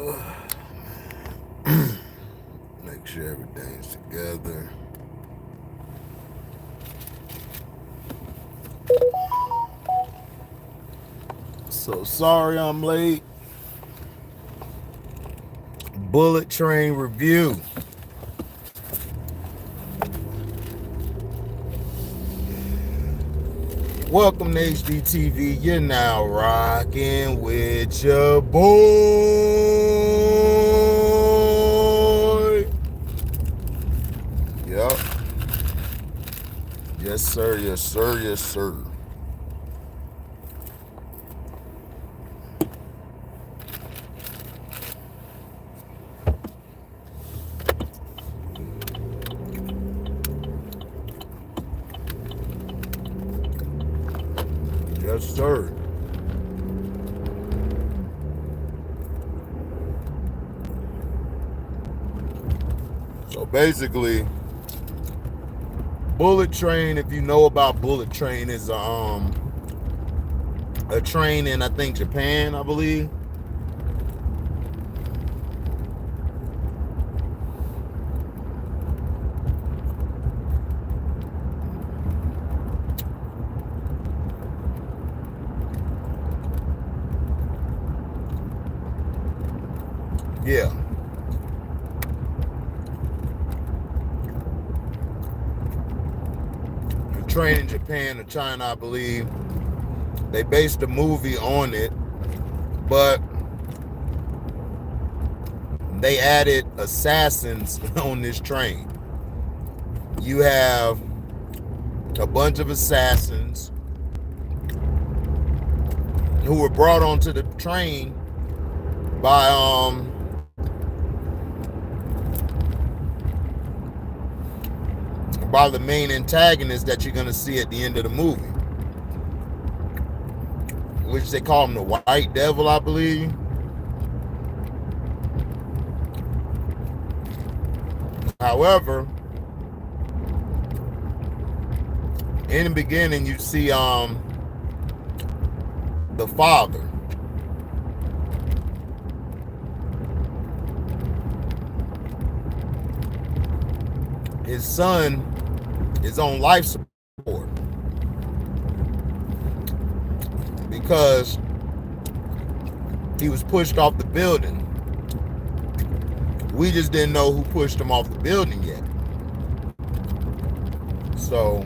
Make sure everything's together. So sorry I'm late. Bullet Train review. Welcome to HDiiTV. You're now rocking with your boy. Yep. Yes, sir. Yes, sir. Yes, sir. Yes, sir. So basically, Bullet Train, if you know about Bullet Train, is a train in, I think, Japan, I believe. Yeah. A train in Japan or China, I believe. They based the movie on it, but they added assassins on this train. You have a bunch of assassins who were brought onto the train by the main antagonist that you're gonna see at the end of the movie, which they call him the White Devil, I believe. However, in the beginning, you see the father. His son is on life support because he was pushed off the building. We just didn't know who pushed him off the building yet. So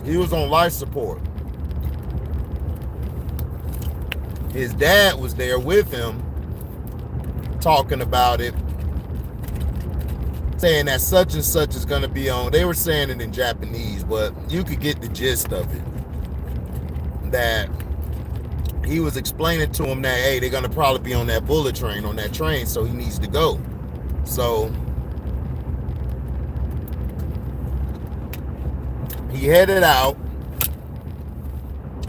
he was on life support. His dad was there with him talking about it, saying that such and such is going to be on. They were saying it in Japanese, but you could get the gist of it. That he was explaining to him that, hey, they're going to probably be on that bullet train, on that train, so he needs to go. So he headed out.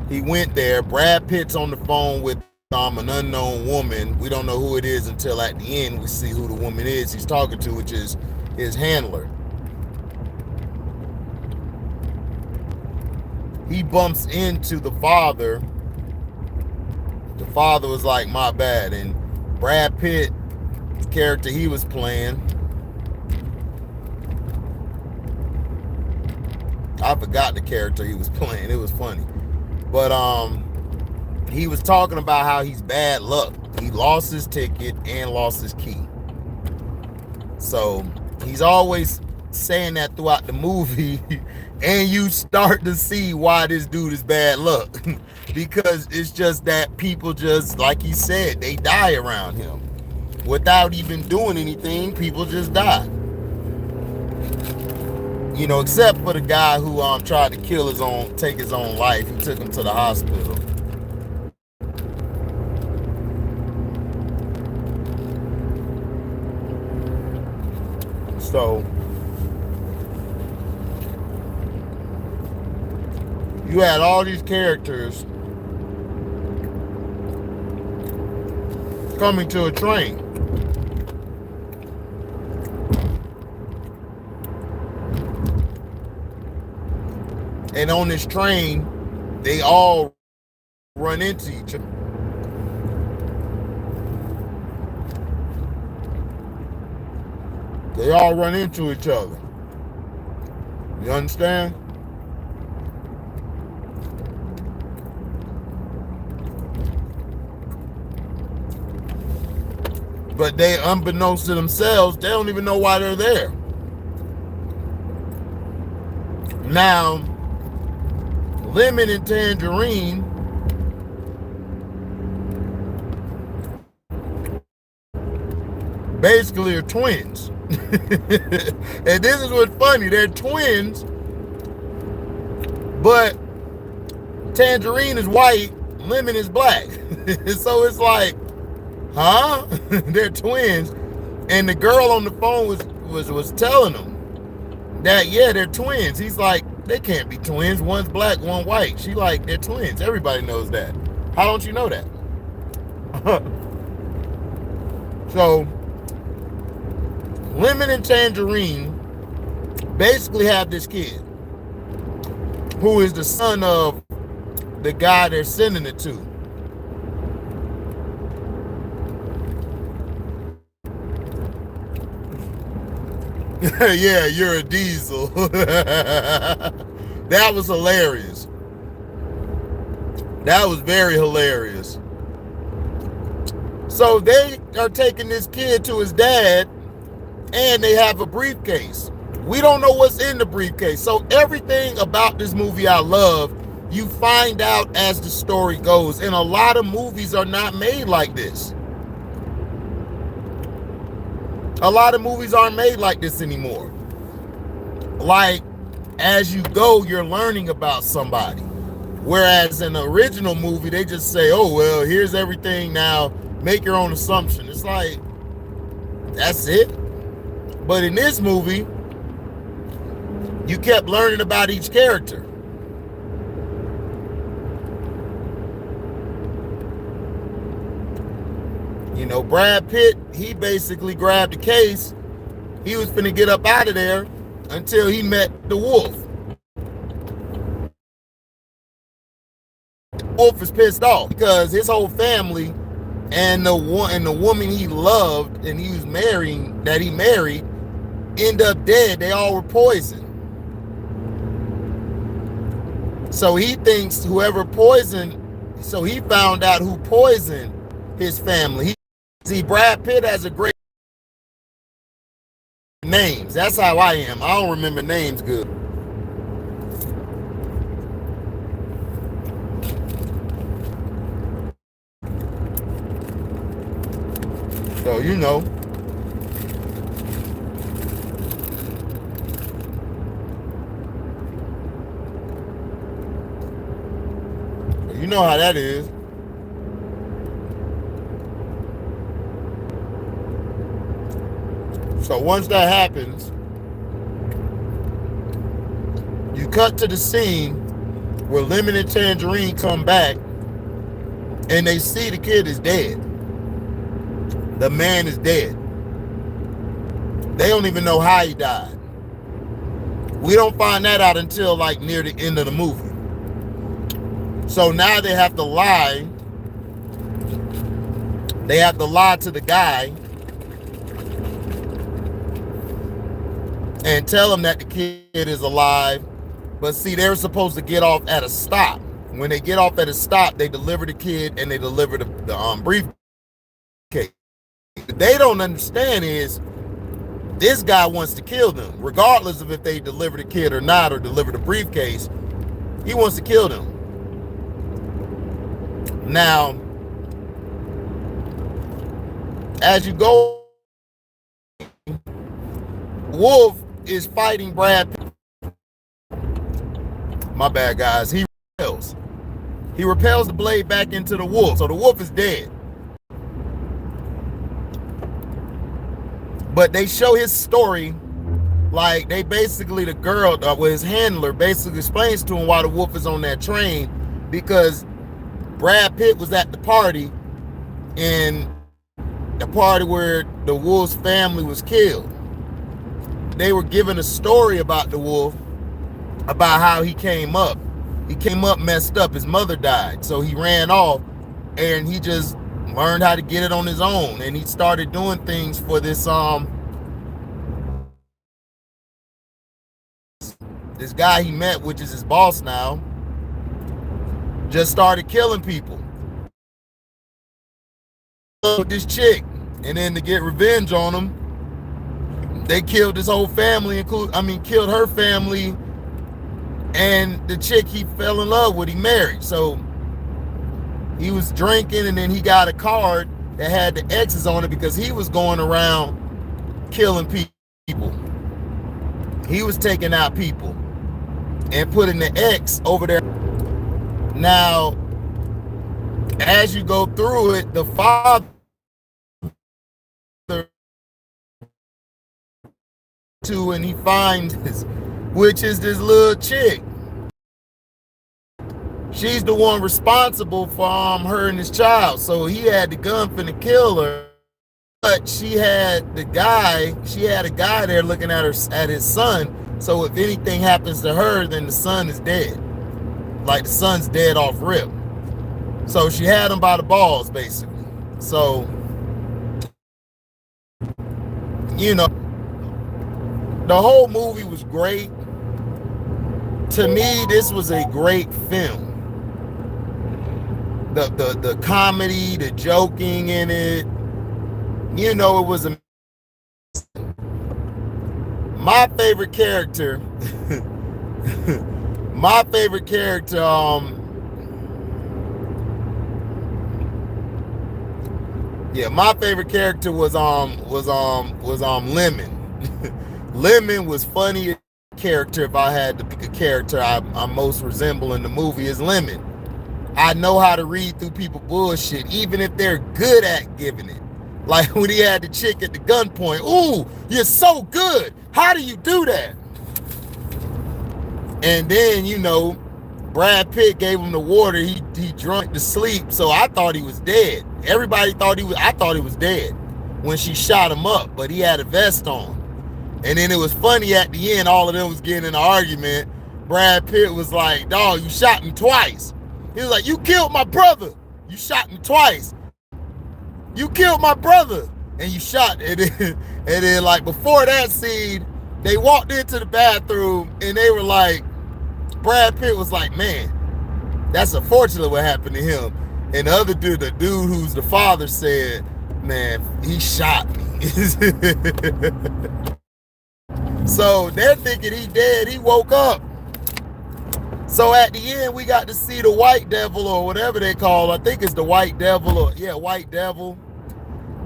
He went there. Brad Pitt's on the phone with an unknown woman. We don't know who it is until at the end we see who the woman is he's talking to, which is his handler. He bumps into the father. The father was like, my bad. And Brad Pitt, the character he was playing, I forgot the character he was playing. It was funny. But he was talking about how he's bad luck. He lost his ticket and lost his key. So he's always saying that throughout the movie, and you start to see why this dude is bad luck. Because it's just that people just, like he said, they die around him. Without even doing anything, people just die. You know, except for the guy who tried to take his own life. He took him to the hospital. So you had all these characters coming to a train. And on this train, they all run into each other. They all run into each other. You understand? But they, unbeknownst to themselves, they don't even know why they're there. Now, Lemon and Tangerine basically are twins. And this is what's funny. They're twins, but Tangerine is white, Lemon is black. So it's like, huh? They're twins. And the girl on the phone was telling them that, yeah, they're twins. He's like, they can't be twins. One's black, one white. She like, they're twins. Everybody knows that. How don't you know that? So, Lemon and Tangerine basically have this kid who is the son of the guy they're sending it to. Yeah, you're a diesel. That was hilarious. That was very hilarious. So they are taking this kid to his dad, and they have a briefcase. We don't know what's in the briefcase. So everything about this movie I love, you find out as the story goes. And a lot of movies are not made like this. A lot of movies aren't made like this anymore. Like, as you go, you're learning about somebody. Whereas in the original movie, they just say, oh, well, here's everything now. Make your own assumption. It's like, that's it. But in this movie, you kept learning about each character. You know, Brad Pitt, he basically grabbed the case. He was finna get up out of there until he met the wolf. The wolf is pissed off because his whole family and the woman he loved and he was marrying, that he married, end up dead. They all were poisoned. So he thinks whoever poisoned, so he found out who poisoned his family. See, Brad Pitt has a great names. That's how I am. I don't remember names good. So, you know. You know how that is. So once that happens, you cut to the scene where Lemon and Tangerine come back and they see the kid is dead. The man is dead. They don't even know how he died. We don't find that out until like near the end of the movie. So now they have to lie. They have to lie to the guy and tell him that the kid is alive. But see, they're supposed to get off at a stop. When they get off at a stop, they deliver the kid and they deliver the briefcase. What they don't understand is this guy wants to kill them, regardless of if they deliver the kid or not, or deliver the briefcase. He wants to kill them. Now, as you go, Wolf is fighting Brad Pitt. My bad, guys. He repels. He repels the blade back into the wolf. So the wolf is dead. But they show his story, like they basically, the girl with his handler basically explains to him why the wolf is on that train, because Brad Pitt was at the party, and the party where the wolf's family was killed. They were given a story about the wolf, about how he came up. He came up messed up. His mother died, so he ran off, and he just learned how to get it on his own, and he started doing things for this this guy he met, which is his boss now, just started killing people. This chick, and then to get revenge on him, they killed his whole family, killed her family, and the chick he fell in love with, he married. So he was drinking, and then he got a card that had the X's on it because he was going around killing people. He was taking out people and putting the X over there. Now, as you go through it, the father, and he finds this, which is this little chick. She's the one responsible for her and his child. So he had the gun finna kill her, but she had a guy there looking at his son. So if anything happens to her, then the son is dead. Like the son's dead off rip. So she had him by the balls, basically. So, you know, the whole movie was great. To me, this was a great film. The comedy, the joking in it, you know, it was my favorite character. My favorite character, my favorite character was Lemon. Lemon was funny character. If I had to pick a character I'm most resemble in the movie, is Lemon. I know how to read through people bullshit, even if they're good at giving it. Like when he had the chick at the gunpoint. Ooh, you're so good. How do you do that? And then, you know, Brad Pitt gave him the water. He drunk to sleep. So I thought he was dead. Everybody thought I thought he was dead when she shot him up, but he had a vest on. And then it was funny at the end, all of them was getting in an argument. Brad Pitt was like, dog, you shot me twice. He was like, you killed my brother. You shot me twice. You killed my brother. And you shot. And then like before that scene, they walked into the bathroom and they were like, Brad Pitt was like, man, that's unfortunate what happened to him. And the other dude, the dude who's the father, said, man, he shot me. So they're thinking he dead. He woke up. So at the end, we got to see the White Devil, or whatever they call. I think it's the White Devil, White Devil.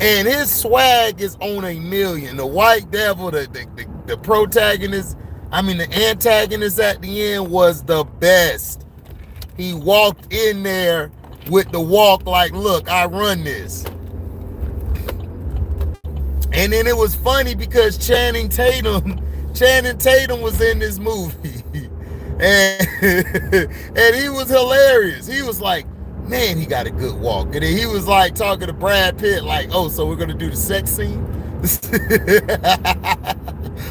And his swag is on a million. The White Devil, the protagonist, the antagonist at the end was the best. He walked in there with the walk like, look, I run this. And then it was funny because Channing Tatum was in this movie. And he was hilarious. He was like, man, he got a good walk. And then he was like talking to Brad Pitt like, oh, so we're going to do the sex scene?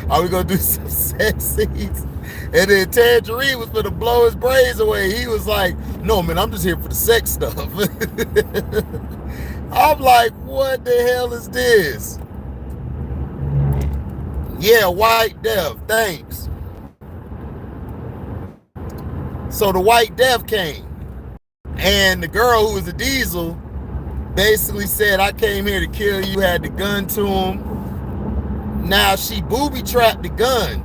Are we going to do some sex scenes? And then Tangerine was going to blow his brains away. He was like, no, man, I'm just here for the sex stuff. I'm like, what the hell is this? Yeah, White Dev, thanks. So the White Dev came, and the girl who was a Diesel basically said, I came here to kill you, had the gun to him. Now she booby-trapped the gun.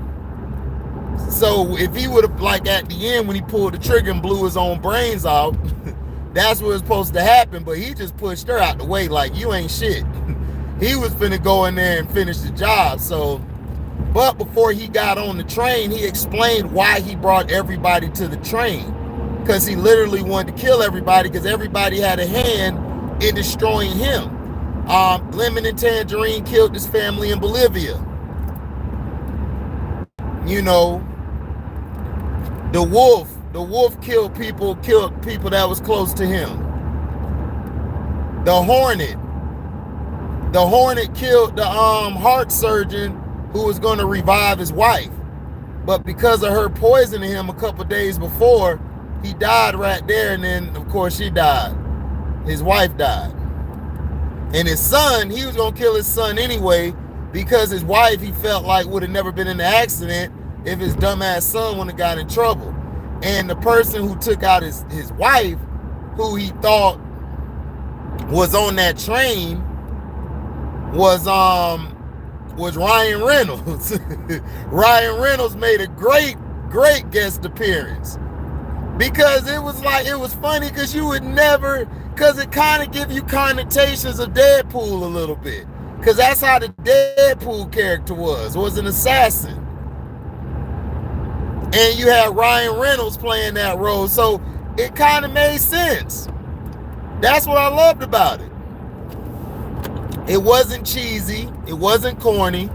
So if he would have, like at the end when he pulled the trigger and blew his own brains out, that's what was supposed to happen, but he just pushed her out the way like, you ain't shit. He was finna go in there and finish the job. So, but before he got on the train, he explained why he brought everybody to the train. Because he literally wanted to kill everybody because everybody had a hand in destroying him. Lemon and Tangerine killed his family in Bolivia. You know, the wolf killed people that was close to him. The Hornet killed the heart surgeon who was going to revive his wife. But because of her poisoning him a couple days before, he died right there, and then, of course, she died. His wife died. And his son, he was going to kill his son anyway because his wife, he felt like, would have never been in the accident if his dumbass son wouldn't have got in trouble. And the person who took out his wife, who he thought was on that train, was Ryan Reynolds. Ryan Reynolds made a great guest appearance, because it was funny, because you would never, because it kind of give you connotations of Deadpool a little bit, because that's how the Deadpool character was an assassin. And you had Ryan Reynolds playing that role, so it kind of made sense. That's what I loved about it. It wasn't cheesy. It wasn't corny.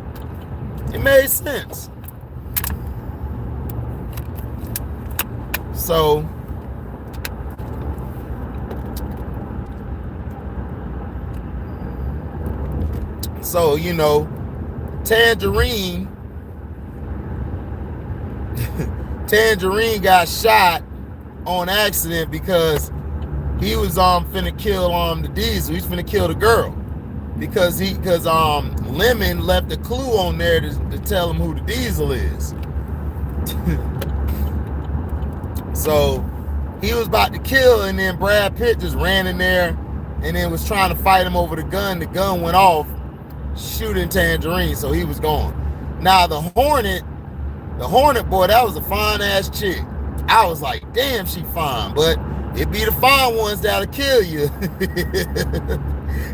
It made sense. So, you know, Tangerine got shot on accident because he was finna kill the Diesel. He's finna kill the girl because Lemon left a clue on there to tell him who the Diesel is. So he was about to kill, and then Brad Pitt just ran in there and then was trying to fight him over the gun. The gun went off, shooting Tangerine, so he was gone. Now the Hornet, boy, that was a fine ass chick. I was like, damn, she fine, but it be the fine ones that'll kill you.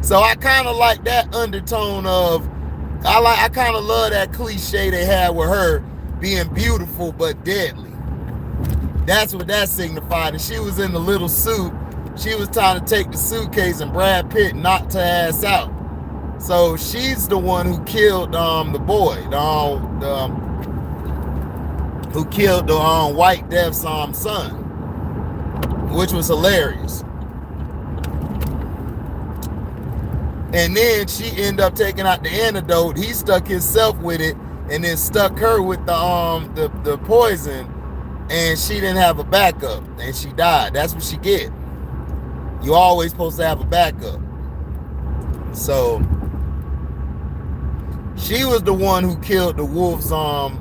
So I kind of like that undertone of, I kind of love that cliche they had with her being beautiful but deadly. That's what that signified. And she was in the little suit. She was trying to take the suitcase, and Brad Pitt knocked her ass out. So she's the one who killed the boy, who killed the White Death's son, which was hilarious. And then she ended up taking out the antidote. He stuck himself with it, and then stuck her with the poison, and she didn't have a backup, and she died. That's what she get. You always supposed to have a backup. So she was the one who killed the wolf's family,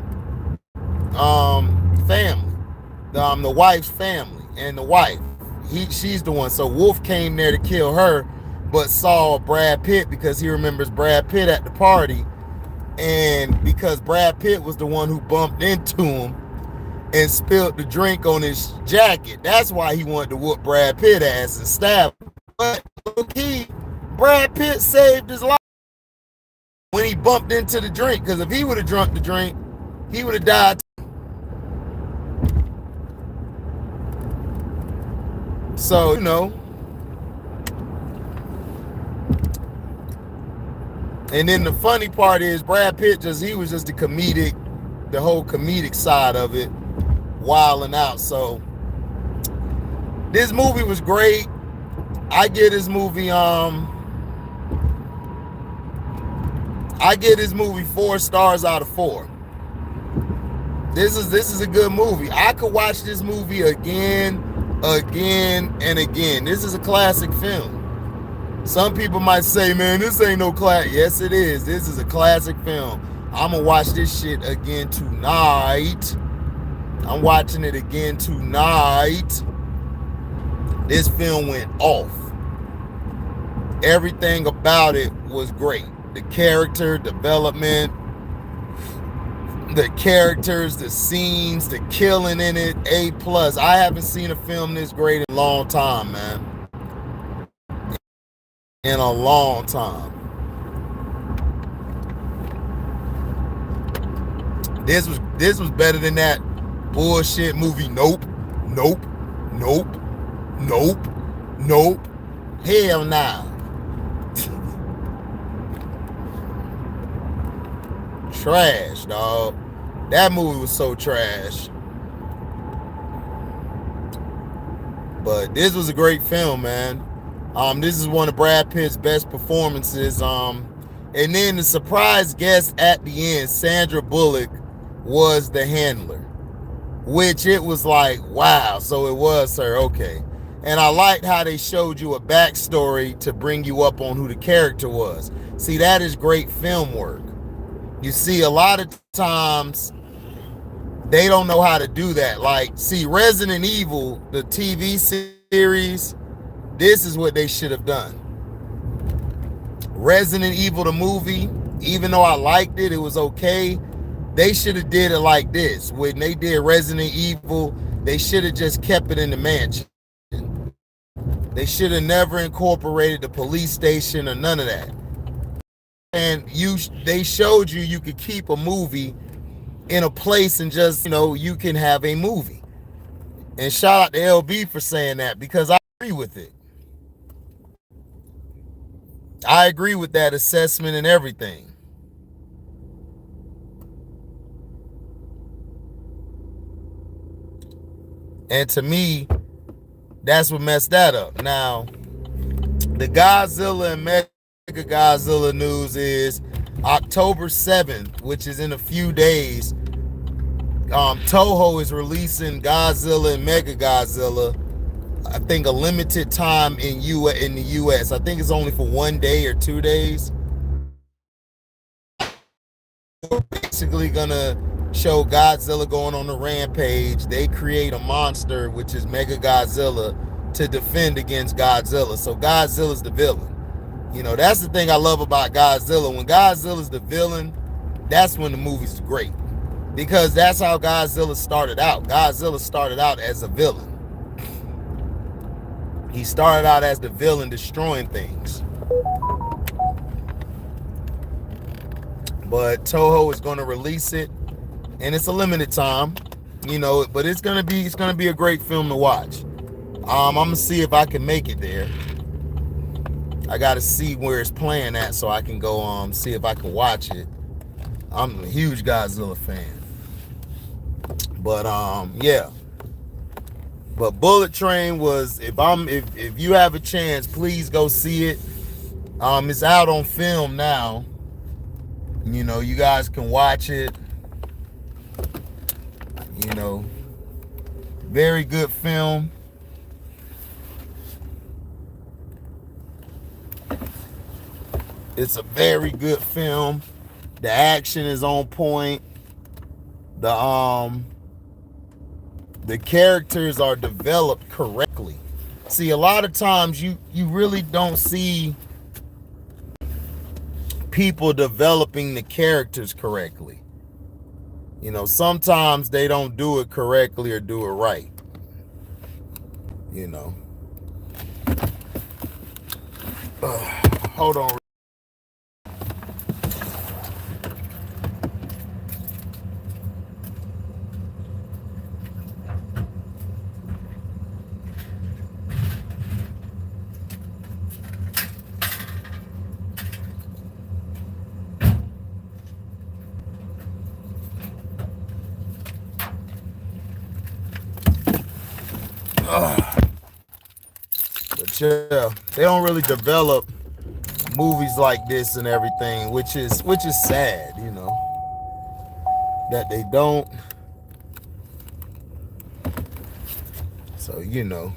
the wife's family, and the wife. She's the one. So Wolf came there to kill her, but saw Brad Pitt because he remembers Brad Pitt at the party, and because Brad Pitt was the one who bumped into him and spilled the drink on his jacket. That's why he wanted to whoop Brad Pitt ass and stab him. But Brad Pitt saved his life when he bumped into the drink, because if he would have drunk the drink, he would have died. So, you know. And then the funny part is Brad Pitt he was just the whole comedic side of it, wilding out. So this movie was great. I give this movie 4 stars out of 4. This is a good movie. I could watch this movie again and again. This is a classic film. Some people might say, man, this ain't no classic. Yes, it is. This is a classic film. I'm gonna watch this shit again tonight. I'm watching it again tonight. This film went off. Everything about it was great. The character development, the characters, the scenes, the killing in it, A+. I haven't seen a film this great in a long time, man. In a long time. This was better than that bullshit movie. Nope. Hell nah. Trash, dog. That movie was so trash. But this was a great film, man. This is one of Brad Pitt's best performances. And then the surprise guest at the end, Sandra Bullock, was the handler, which it was like, wow, so it was her, okay. And I liked how they showed you a backstory to bring you up on who the character was. See, that is great film work. You see, a lot of times They don't know how to do that. Like, see, Resident Evil, the TV series, this is what they should have done. Resident Evil, the movie, even though I liked it, it was okay. They should have did it like this. When they did Resident Evil, they should have just kept it in the mansion. They should have never incorporated the police station or none of that. And they showed you could keep a movie in a place and just, you can have a movie. And shout out to LB for saying that, because I agree with it. I agree with that assessment and everything. And to me, that's what messed that up. Now, the Godzilla and Mechagodzilla news is October 7th, which is in a few days. Toho is releasing Godzilla and Mechagodzilla. I think a limited time in the U.S. I think it's only for 1 day or 2 days. We're basically gonna show Godzilla going on the rampage. They create a monster, which is Mechagodzilla, to defend against Godzilla. So Godzilla's the villain. That's the thing I love about Godzilla. When Godzilla's the villain, that's when the movie's great. Because that's how Godzilla started out. Godzilla started out as a villain. He started out as the villain destroying things. But Toho is going to release it, and it's a limited time, but it's going to be a great film to watch. I'm going to see if I can make it there. I got to see where it's playing at so I can go see if I can watch it. I'm a huge Godzilla fan. But yeah. But Bullet Train was, if you have a chance, please go see it. It's out on film now. You guys can watch it. Very good film. It's a very good film. The action is on point. The characters are developed correctly. See, a lot of times you really don't see people developing the characters correctly. Sometimes they don't do it correctly or do it right. Hold on. But yeah, they don't really develop movies like this and everything, which is sad, that they don't. So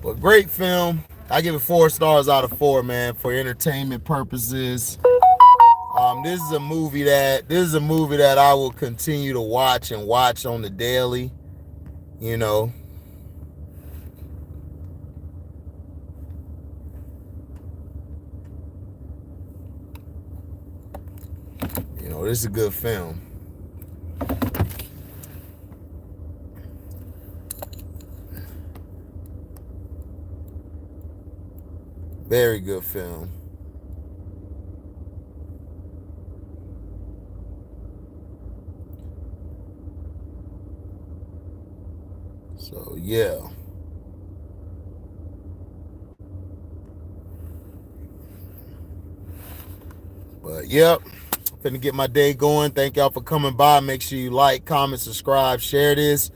but great film. I give it 4 stars out of 4, man, for entertainment purposes. This is a movie that I will continue to watch on the daily. This is a good film. Very good film. So yeah. But yep. Finna get my day going. Thank y'all for coming by. Make sure you like, comment, subscribe, share this.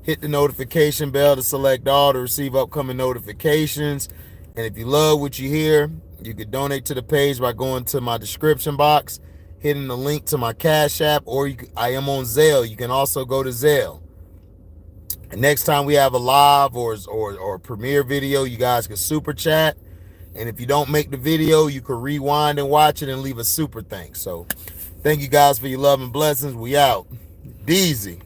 Hit the notification bell to select all to receive upcoming notifications. And if you love what you hear, you can donate to the page by going to my description box, hitting the link to my Cashapp, or I am on Zelle. You can also go to Zelle. And next time we have a live or premiere video, you guys can super chat. And if you don't make the video, you can rewind and watch it and leave a super thanks. So thank you guys for your love and blessings. We out. Deezy.